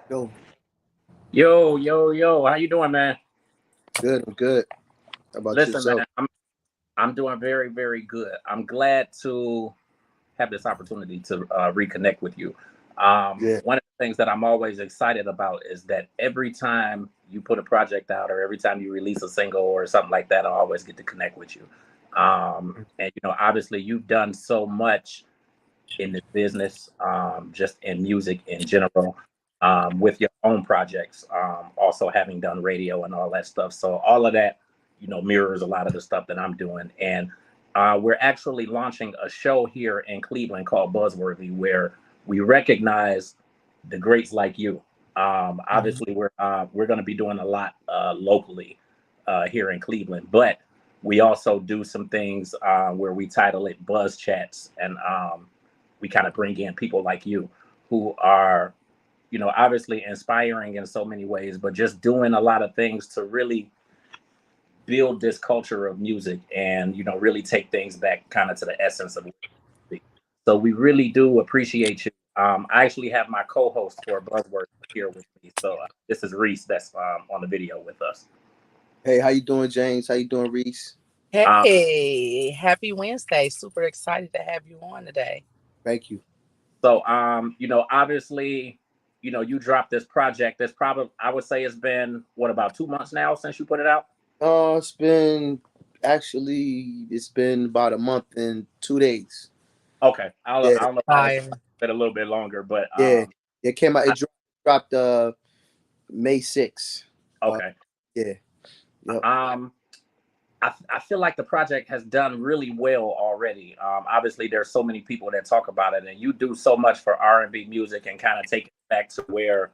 Yo, Yo, yo, yo, how you doing, man? good. I'm good. How about Listen, yourself? man, I'm doing very, very good. I'm glad to have this opportunity to reconnect with you. Yeah. One of the things that I'm always excited about is that every time you put a project out or every time you release a single or something like that, I always get to connect with you. And obviously, you've done so much in this business, just in music in general, with your own projects, also having done radio and all that stuff. So all of that, mirrors a lot of the stuff that I'm doing. And we're actually launching a show here in Cleveland called Buzzworthy, where we recognize the greats like you. Mhm. Obviously, we're going to be doing a lot locally here in Cleveland, but we also do some things where we title it Buzz Chats, and we kind of bring in people like you who are, obviously inspiring in so many ways, but just doing a lot of things to really build this culture of music and, really take things back kind of to the essence of music. So we really do appreciate you. I actually have my co-host for Buzzword here with me. So this is Reese that's on the video with us. Hey, how you doing, James? How you doing, Reese? Um, Hey, happy Wednesday. Super excited to have you on today. Thank you. so, obviously, you dropped this project. That's probably, I would say it's been, what, about 2 months now since you put it out? It's been it's been about a month and 2 days. Okay. Yeah, I don't know if I was Fire. been a little bit longer, but yeah. It came out. I, Dropped May 6th. Uh, okay. yeah. Yep. Um, I feel like the project has done really well already. Obviously, there's so many people that talk about it, and you do so much for R&B music and kind of take it back to where,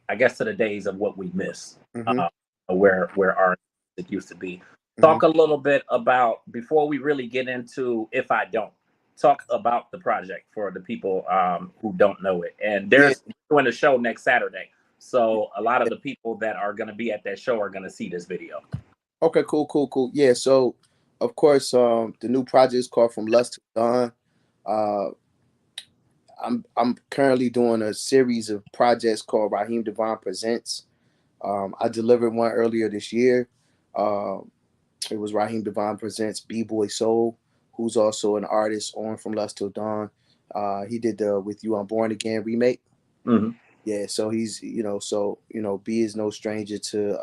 I guess, to the days of what we miss, Mhm. uh, where R&B music used to be. Mhm. Talk a little bit about, before we really get into If I Don't. Talk about the project for the people who don't know it. And Yeah. there's we're doing a show next Saturday, so a lot of the people that are going to be at that show are going to see this video. Okay. Cool. Cool. Cool. Yeah. So, of course, the new project is called From Lust to Dawn. Uh, I'm currently doing a series of projects called Raheem DeVaughn Presents. I delivered one earlier this year. Um, it was Raheem DeVaughn Presents B-Boy Soul, who's also an artist on From Lust Till Dawn. He did the With You I'm Born Again remake. Hmm. Yeah, so he's B is no stranger to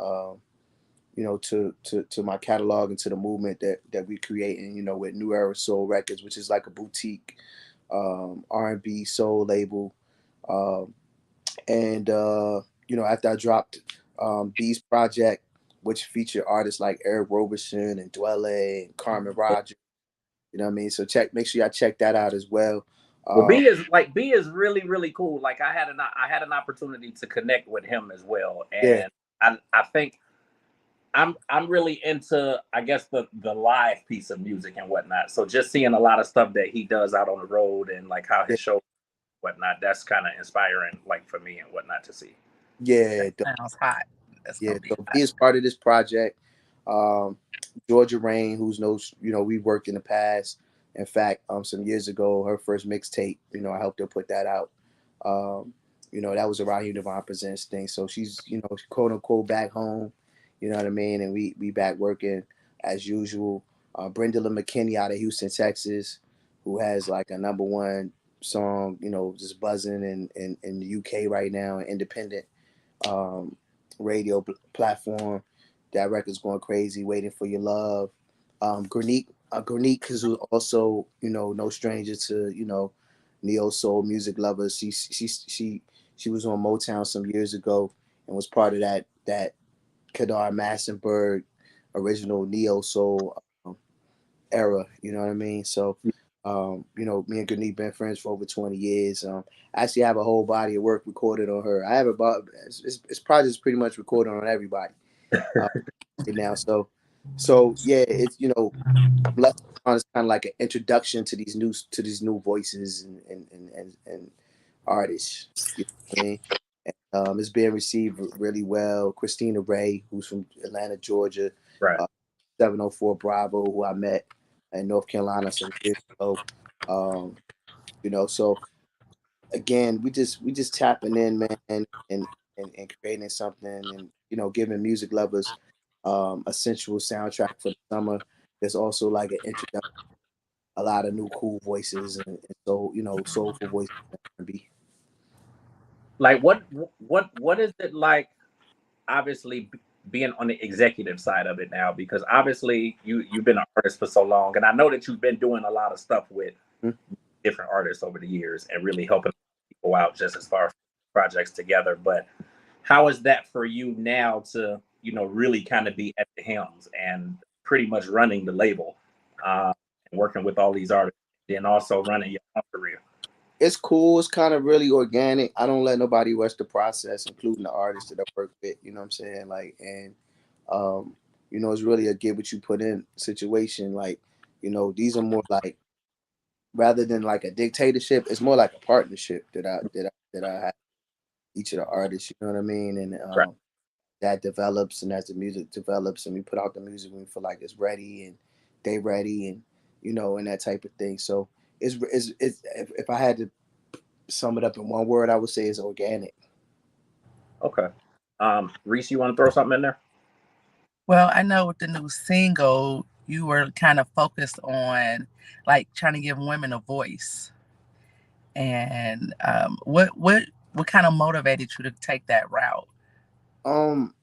to my catalog and to the movement that we creating, with New Era Soul Records, which is like a boutique R&B soul label. Um, and after I dropped B's project, which featured artists like Eric Roberson and Dwelle and Carmen Rogers, what I mean. So make sure y'all check that out as well. Well, Uh, B is really really cool. Like I had an opportunity to connect with him as well, yeah, and I think I'm really into, I guess, the live piece of music and whatnot. So just seeing a lot of stuff that he does out on the road and like how yeah, his show whatnot, that's kind of inspiring, like for me and whatnot to see. yeah, Sounds hot. That's yeah. gonna be So hot. B is part of this project. Um, Georgia Rain, who's knows, we worked in the past. In fact, some years ago, her first mixtape, I helped her put that out. Um, that was a Raheem Devon Presents thing. So she's, quote unquote back home, you know what I mean? And we back working as usual. Brenda McKinney out of Houston, Texas, who has like a number one song, just buzzing in the UK right now, independent um, radio platform. That record's going crazy. Waiting for Your Love. Granique is also, no stranger to, neo soul music lovers. She was on Motown some years ago and was part of that Kadar Massenberg original neo soul era. You know what I mean? So, me and Grenade been friends for over 20 years. I actually have a whole body of work recorded on her. I have about it's projects pretty much recorded on everybody uh, right now. So yeah, it's Blessed on is kind of like an introduction to these new voices and artists. You know what I mean? It's being received really well. Christina Ray, who's from Atlanta, Georgia, Right. uh, 704 Bravo, who I met in North Carolina some years ago. Um, so again, we just tapping in, man, and creating something, and giving music lovers a sensual soundtrack for the summer. There's also like an introduction, a lot of new cool voices, and so soulful voices in R&B. Like what is it like? Obviously, being on the executive side of it now, because obviously you've been an artist for so long, and I know that you've been doing a lot of stuff with Mhm. different artists over the years and really helping people out just as far as projects together. But how is that for you now to really kind of be at the helms and pretty much running the label, and working with all these artists, then also running your own career? It's cool. It's kind of really organic. I don't let nobody rush the process, including the artists that I work with. You know what I'm saying? Like, and um, it's really a get what you put in situation. Like, these are more like, rather than like a dictatorship, it's more like a partnership that I have each of the artists. You know what I mean? And Right. that develops, and as the music develops, and we put out the music when we feel like it's ready, and they ready, and and that type of thing. So it's if I had to sum it up in one word, I would say it's organic. Okay. Reese, you want to throw something in there? Well, I know with the new single, you were kind of focused on like trying to give women a voice. And what kind of motivated you to take that route? Um,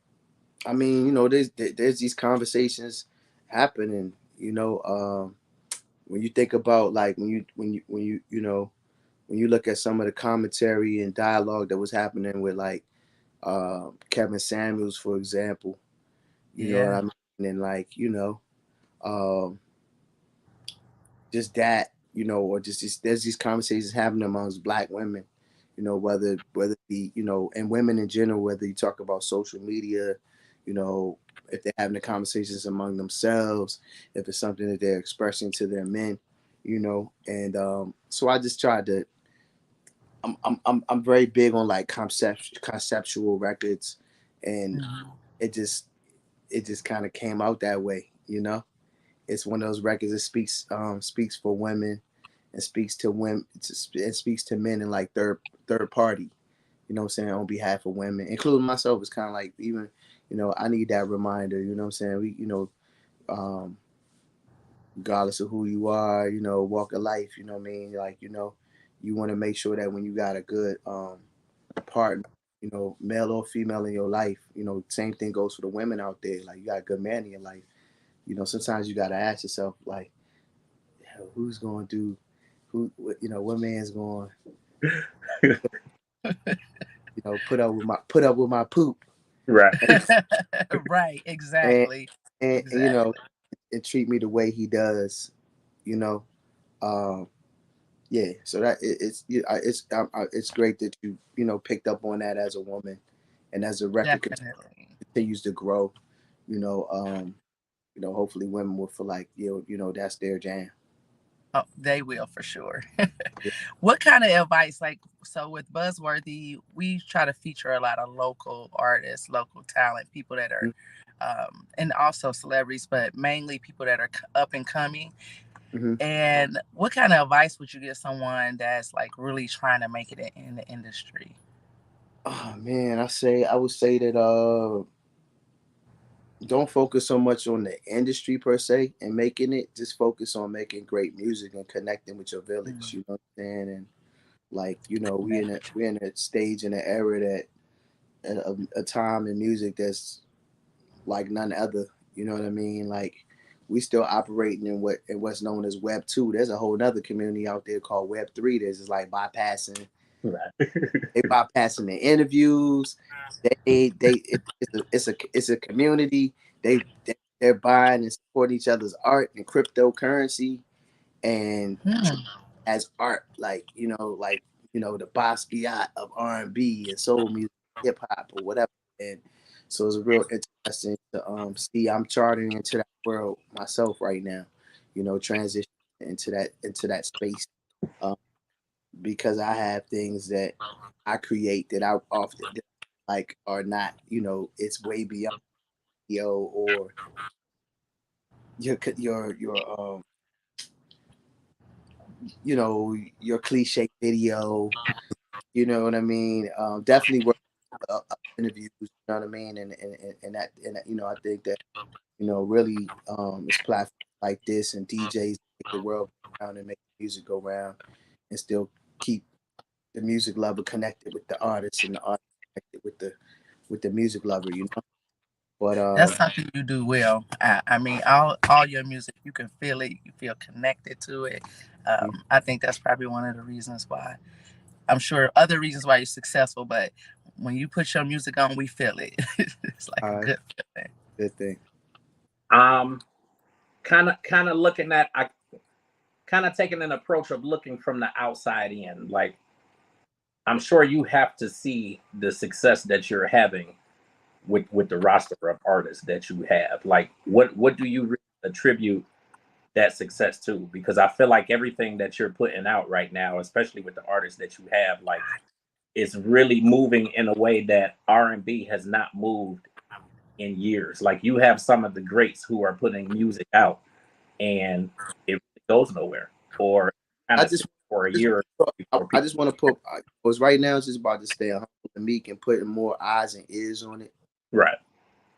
I mean, there's these conversations happening. When you think about like when you look at some of the commentary and dialogue that was happening with like Kevin Samuels, for example, you know what Yeah. I mean, and like um, just that, or there's these conversations happening amongst black women, whether it be, and women in general, whether you talk about social media, you know, if they're having the conversations among themselves, if it's something that they're expressing to their men, and so I just tried to. I'm very big on like conceptual records, and Mhm. it just it just kind of came out that way. It's one of those records that speaks for women, and speaks to women, and speaks to men in like third party. You know what I'm saying, on behalf of women, including myself. It's kind of like, even I need that reminder. You know what I'm saying. Um, Regardless of who you are, walk of life. You know what I mean. Like you want to make sure that when you got a good partner, male or female in your life, same thing goes for the women out there. Like, you got a good man in your life. Sometimes you got to ask yourself, like, who's going to do, what man's going, put up with my poop, Right. Right, and exactly. and Exactly. and treat me the way he does. You know, um, yeah. So that it's great that you picked up on that as a woman, and as the record Definitely. continues to grow. You know, hopefully women will feel like that's their jam. Oh, they will for sure. Yeah. What kind of advice, like, so with Buzzworthy, we try to feature a lot of local artists, local talent, people that are, and also celebrities, but mainly people that are up and coming. Mm-hmm. And what kind of advice would you give someone that's like really trying to make it in the industry? Oh man, I would say that don't focus so much on the industry per se and making it. Just focus on making great music and connecting with your village. Mm, You know what I'm saying? And like we're in a stage in an era that a time in music that's like none other. You know what I mean? Like, we still operating in what's known as Web 2. There's a whole other community out there called Web 3. There's just like bypassing. Right. They bypassing the interviews. It's a community. They're buying and supporting each other's art and cryptocurrency, and mm, as art, like the Basquiat of R&B and soul music, hip hop, or whatever. And so it's real interesting to see. I'm charting into that world myself right now, transition into that space, um, because I have things that I create that I often like are not, it's way beyond or your cliche video. You know what I mean? Definitely work interviews. You know what I mean? And I think that really it's platforms like this and DJs make the world go round and make music go round and still keep the music lover connected with the artist and the artist connected with the music lover. But That's something you do well. I mean, all your music, you can feel it, you feel connected to it. I think that's probably one of the reasons why. I'm sure other reasons why you're successful, but when you put your music on, we feel it. It's like a good feeling. good thing. Um, kind of looking at, I kind of taking an approach of looking from the outside in. Like, I'm sure you have to see the success that you're having with the roster of artists that you have. Like, what do you really attribute that success to? Because I feel like everything that you're putting out right now, especially with the artists that you have, like, it's really moving in a way that R&B has not moved in years. Like, you have some of the greats who are putting music out and it goes nowhere, or kind I of just for a just year before I people. just want to put because right now it's just about to stay humble and meek and putting more eyes and ears on it. Right,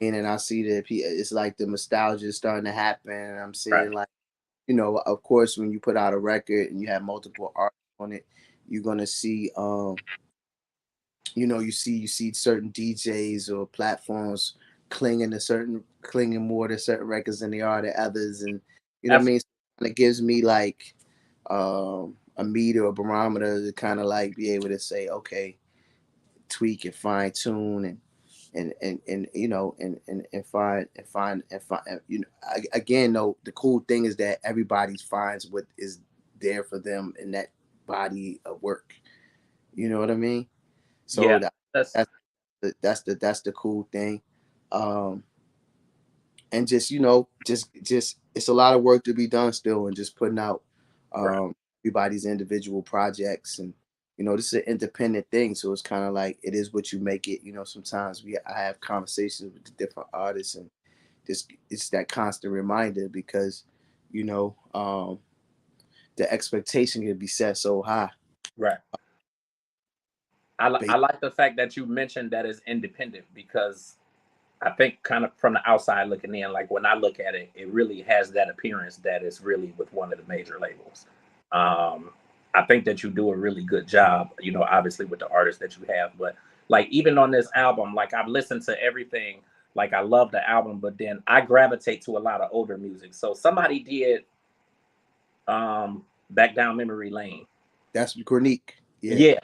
And then I see that it's like the nostalgia is starting to happen. And I'm right, seeing like of course, when you put out a record and you have multiple artists on it, you're gonna see you see certain DJs or platforms clinging more to certain records than they are to others, and you know what I absolutely, mean. And it gives me like a meter or barometer to kind of like be able to say, okay, tweak and fine tune and find again though the cool thing is that everybody finds what is there for them in that body of work. You know what I mean? So yeah. That's that's that's the cool thing. Um, and just it's a lot of work to be done still, and just putting out right, everybody's individual projects, and this is an independent thing, so it's kind of like it is what you make it. Sometimes I have conversations with the different artists, and just it's that constant reminder because you know um, the expectation can be set so high. right. I like the fact that you mentioned that it's independent, because I think, kind of from the outside looking in, like when I look at it, it really has that appearance that it's really with one of the major labels. Um, I think that you do a really good job, obviously with the artists that you have, but like even on this album, like I've listened to everything, like I love the album, but then I gravitate to a lot of older music. So somebody did Back Down Memory Lane. That's Granique. Yeah, Yeah.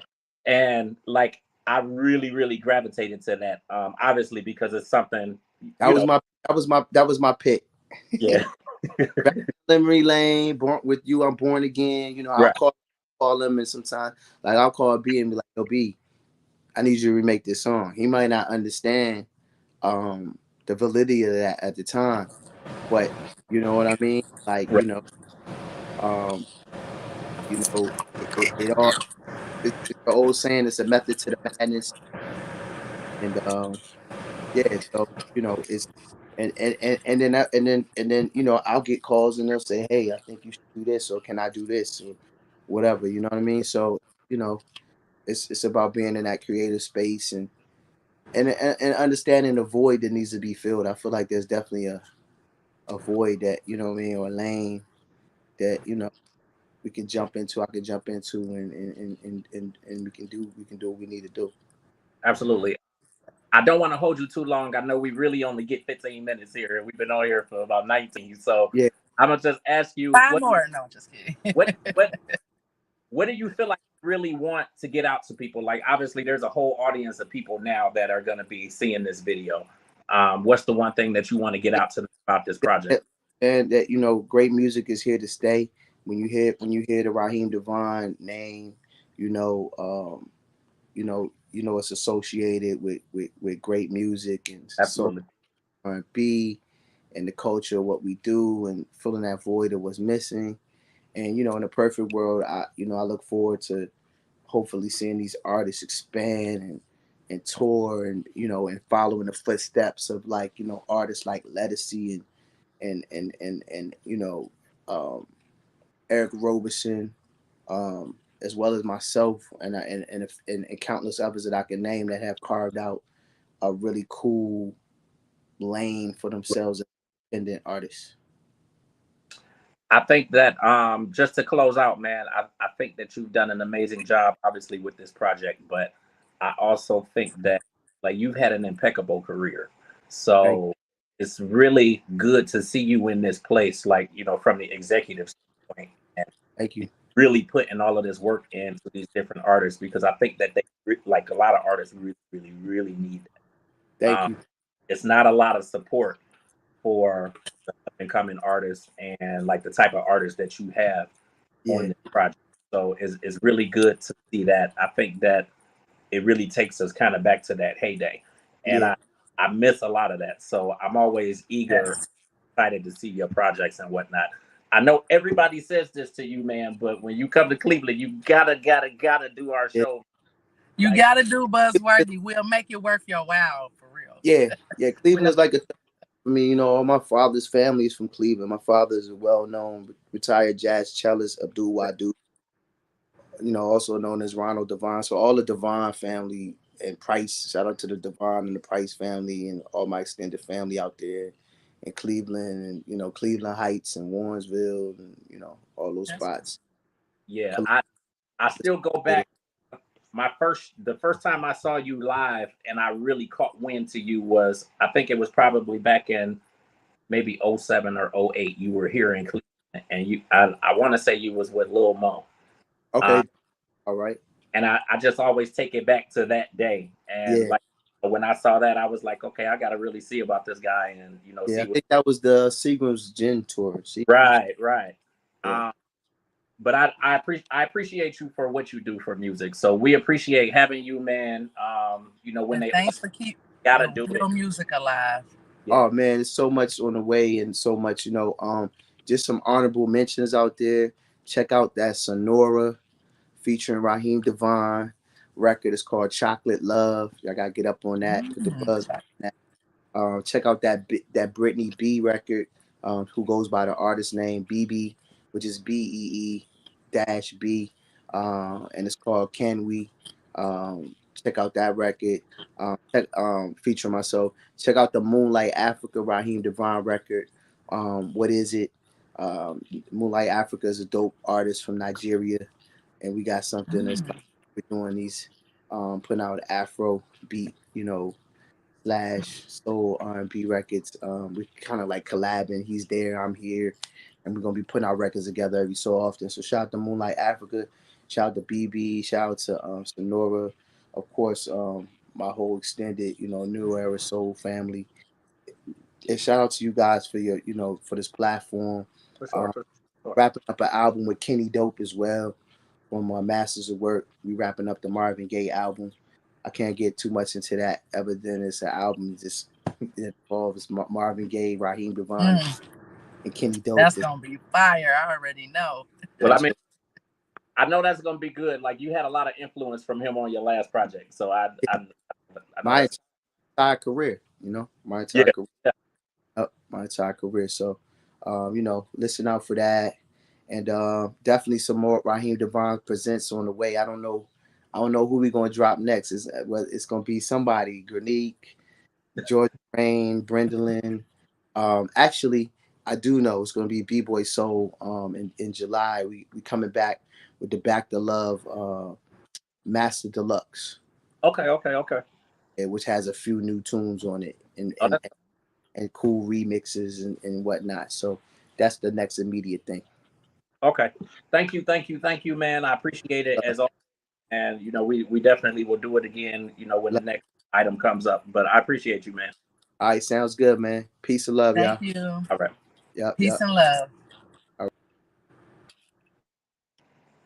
And like I really, really gravitated to that. Obviously because it's something, that was my that was my pick. yeah. Back to Memory Lane, born with you, I'm born again. I'll Right. call him, and sometimes like I'll call B and be like, "Yo, B, I need you to remake this song." He might not understand the validity of that at the time, but you know what I mean. Like Right. um, it all it's the old saying. It's a method to the madness, and yeah, so it's and then I'll get calls and they'll say, "Hey, I think you should do this, or can I do this, or whatever." You know what I mean? So you know, it's about being in that creative space and understanding the void that needs to be filled. I feel like there's definitely a void that what I mean, or a lane that we can jump into. I can jump into, and we can do what we need to do. Absolutely. I don't want to hold you too long. I know we really only get 15 minutes here, and we've been on here for about 19. So Yeah. I'm gonna just ask you, Five more. No, just kidding. what what what do you feel like you really want to get out to people? Like, obviously there's a whole audience of people now that are gonna be seeing this video. What's the one thing that you want to get out to them about this project? And that great music is here to stay. When you hear the Raheem DeVaughn name, you know um, it's associated with great music and soul Absolutely. R&B and the culture of what we do and filling that void of what's missing. And in a perfect world, I look forward to hopefully seeing these artists expand and tour and following the footsteps of like artists like Lettucey and um, Eric Roberson, as well as myself and countless others that I can name that have carved out a really cool lane for themselves as independent artists. I think that just to close out, man, I think that you've done an amazing job, obviously, with this project, but I also think that like you've had an impeccable career. Thank, So it's really good to see you in this place, like, you know, from the executive standpoint, and thank you, really putting all of this work into these different artists, because I think that like a lot of artists really need that. thank you. It's not a lot of support for incoming artists and like the type of artists that you have on Yeah, this project. So it's really good to see that. I think that it really takes us kind of back to that heyday. And yeah, I miss a lot of that. So I'm always eager, Yes. excited to see your projects and whatnot. I know everybody says this to you, man, but when you come to Cleveland, you gotta do our yeah, show. You Like, gotta do Buzzworthy. We'll make it worth your while for real. yeah, yeah. Cleveland We'll, is like a. I mean, you know, all my father's family is from Cleveland. My father is a well-known retired jazz cellist, Abdul Wadu. You know, also known as Ronald DeVaughn. So all the DeVaughn family and Price. Shout out to the DeVaughn and the Price family and all my extended family out there in Cleveland and you know Cleveland Heights and Warrensville and you know all those that's spots. yeah, I still go back. The first time I saw you live and I really caught wind to you was, I think it was probably back in maybe '07 or '08. You were here in Cleveland, and I want to say you was with Lil Mo. Uh, Okay, all right. and I just always take it back to that day. And Yeah, like when I saw that, I was like, okay, I got to really see about this guy and, you know, yeah. I see what. think that was the Seagram's Gin tour. Seagram's, Right. yeah, Um, but I appreciate you for what you do for music. So we appreciate having you, man. You know, when and they thanks for keep gotta the do it. real music alive. Yeah, oh man, there's so much on the way and so much, you know, just some honorable mentions out there. Check out that Sonora featuring Raheem DeVaughn record. It's called Chocolate Love. I gotta get up on that. Put the buzz on that. Check out that Brittany B record, who goes by the artist name BB, which is BEE-B, and it's called Can We. Check out that record. Feature myself. Check out the Moonlight Africa Raheem DeVaughn record. What is it? Moonlight Africa is a dope artist from Nigeria, and we got something that's like we're doing these, putting out Afro beat, you know, slash soul R&B records. We kind of like collabing. He's there, I'm here, and we're gonna be putting our records together every so often. So shout out to Moonlight Africa, shout out to BB, shout out to Sonora, of course, my whole extended, you know, New Era Soul family, and shout out to you guys for your, you know, for this platform. for sure, Um, for sure. Wrapping up an album with Kenny Dope as well from Masters of Work. We wrapping up the Marvin Gaye album. I can't get too much into that other than it's an album just it involves Marvin Gaye, Raheem DeVaughn, Mm, and Kenny Dope. that's gonna be fire. I already know. Well, I That's mean, what I know that's gonna be good. Like you had a lot of influence from him on your last project, so I know my that's entire career, you know, my yeah. entire career, my entire career. So, you know, listen out for that, and definitely some more Raheem DeVaughn presents on the way. I don't know who we're gonna drop next. It's gonna be somebody, Granique, George Rain, Brendolyn. Actually, I do know it's going to be B-Boy Soul. In July, we coming back with the Back to Love Master Deluxe, Okay. which has a few new tunes on it and Oh, and cool remixes and whatnot. So that's the next immediate thing. okay. Thank you, man. I appreciate it as always. And you know, we definitely will do it again. You know, when the next item comes up. But I appreciate you, man. All right, sounds good, man. Peace and love, Thank y'all. you. All right. Yep, Peace yep. and love.